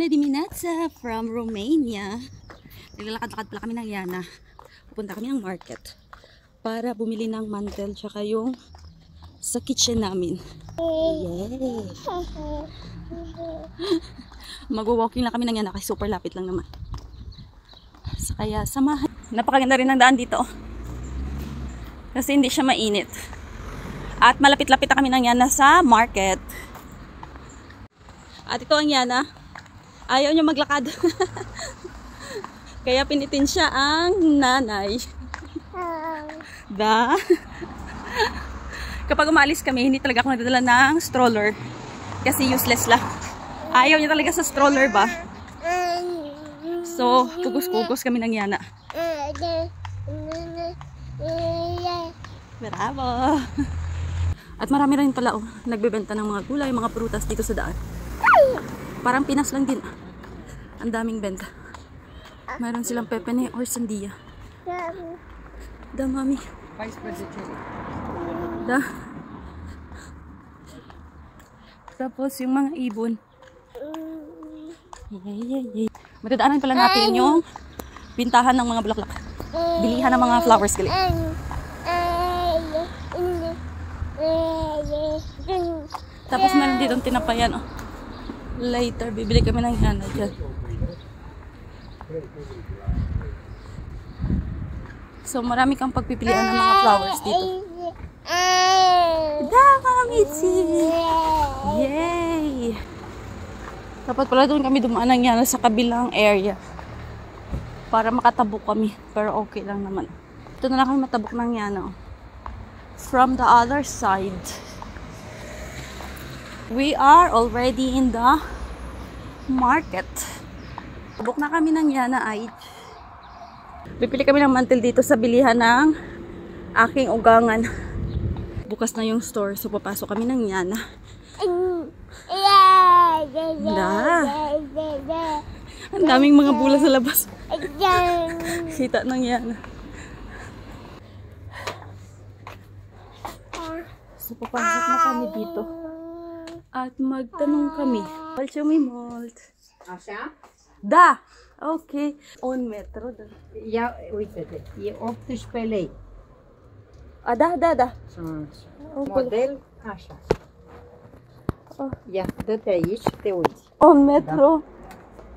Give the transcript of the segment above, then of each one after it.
Dimineța from Romania. Naglalakad-lakad pala kami ng Yana. Pupunta kami ng market para bumili ng mantel tsaka yung sa kitchen namin. Yay! Mag-walking lang kami ng Yana kasi super lapit lang naman. So, kaya samahan. Napakaganda rin ng daan dito. Kasi hindi siya mainit. At malapit-lapit na kami ng Yana sa market. At ito ang Yana. Ayaw niya maglakad. Kaya pinitin siya ang nanay. Da. Kapag umalis kami, hindi talaga ako nadadala ng stroller. Kasi useless lang. Ayaw niya talaga sa stroller ba? So, kugos-kugos kami ng Yana. Bravo! At marami rin pala nagbebenta ng mga gulay, mga prutas dito sa daan. Parang Pinas lang din. Ang daming benta. Mayroon silang pepene or sandia. Da, mami. Da. Tapos yung mga ibon. Yay. Matadaanan pala natin yung bintahan ng mga bulaklak. Bilihan ng mga flowers gali. Tapos meron dito tinapayan. Later, bibili kami ng Yana dyan. So, marami kang pagpipilian ng mga flowers dito. Da, Mamitsi! Yay! Dapat pala doon kami dumaan ng Yana sa kabilang area. Para makatabok kami. Pero okay lang naman. Ito na lang kami matabok ng Yana. From the other side. We are already in the market. Tabok na kami ng Yana ay. Pipili kami ng mantel dito sa bilihan ng aking ugangan. Bukas na yung store, so papasok kami ng Yana. Da. Ang daming mga bula sa labas. Kita ng Yana. So papasok na kami dito. At magtanong kami. Palchumi Malt. Așa? Da! Ok. Un metru. Da. Ia, uite-te, e 18 lei. A, da. Așa. Model, așa. Ia, dă-te aici, te uiți. Un metru.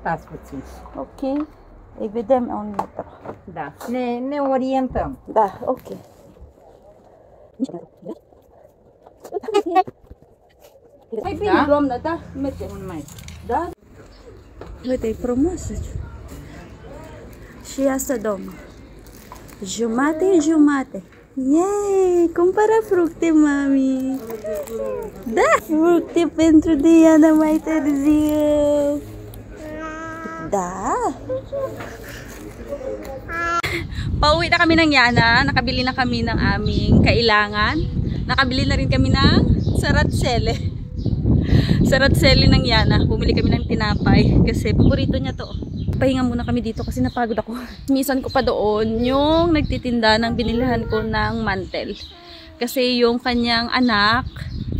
Stați puțin. Ok. Îi vedem un metru. Da, ne orientăm. Da, ok. Hai bine, Da? doamnă, da? Merge. Un metru. Da? Uite, e frumoasă. Și asta, domnul. Jumate. Yay! Cumpără fructe, mami. Da! Fructe pentru Diana mai târziu. Da! Pauwi na kami ng Yana. Nakabili na kami ng aming kailangan. Nakabili na rin kami ng saratsele. Saratsele ng Yana. Bumili kami ng tinapay kasi paborito niya to. Pahinga muna kami dito kasi napagod ako. Misan ko pa doon yung nagtitinda ng binilihan ko ng mantel. Kasi yung kanyang anak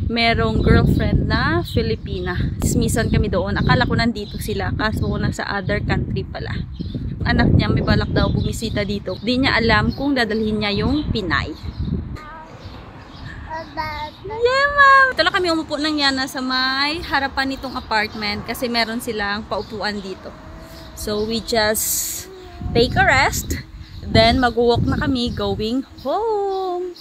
merong girlfriend na Filipina. Misan kami doon. Akala ko nandito sila kaso nasa other country pala. Anak niya may balak daw bumisita dito. Di niya alam kung dadalhin niya yung Pinay. Yeah, ma'am! Ito lang kami umupo ng Yana sa may harapan nitong apartment kasi meron silang paupuan dito. So, we just take a rest. Then, mag-walk na kami going home.